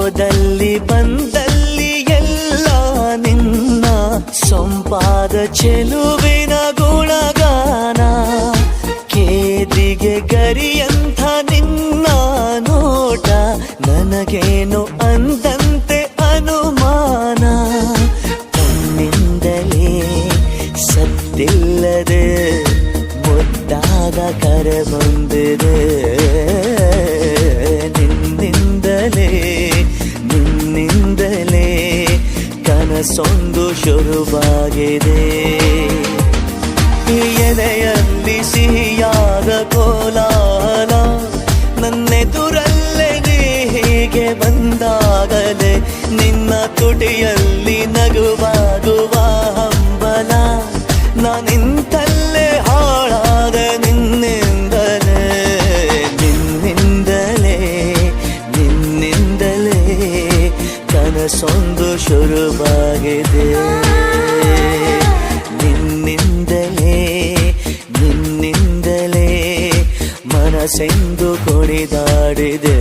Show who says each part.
Speaker 1: ಹೋದಲ್ಲಿ ಬಂದಲ್ಲಿ ಎಲ್ಲ ನಿನ್ನ ಸೊಂಪಾದ ಚೆಲುವಿನ ಗುಣಗಾನ. ಕೇದಿಗೆ ಗರಿಯಂಥ ನಿನ್ನ ನೋಟ ನನಗೇನು ಅಂದಂತೆ ಅನುಮಾನ. ಕಣ್ಣಿಂದಲೇ ಸತ್ತಿಲ್ಲದೆ ಮುದ್ದಾದ ಕರೆ ಬಂದಿದೆ. ನಿನ್ನಿಂದಲೇ ಕನಸೊಂದು ಶುರುವಾಗಿದೆ. ಎದೆಯಲ್ಲಿ ಸಿಹಿಯಾದ ಕೋಲಾಹಲ ನನ್ನೆದುರಲ್ಲೇ ನೀ ಹೀಗೆ ಬಂದಾಗಲೇ ನಿನ್ನ ತುಟಿಯಲ್ಲಿ ನಗುವಾಗುವ ಹಂಬಲ. ನಾನಿಂತಲ್ಲೇ ಹಾಳಾದ ನಿನ್ನಿಂದಲೇ ಕನಸೊಂದು ಶುರುವಾಗಿದೆ. ನಿನ್ನಿಂದಲೇ ಮನಸ್ಸೆಂದು ಕುಣಿದಾಡಿದೆ.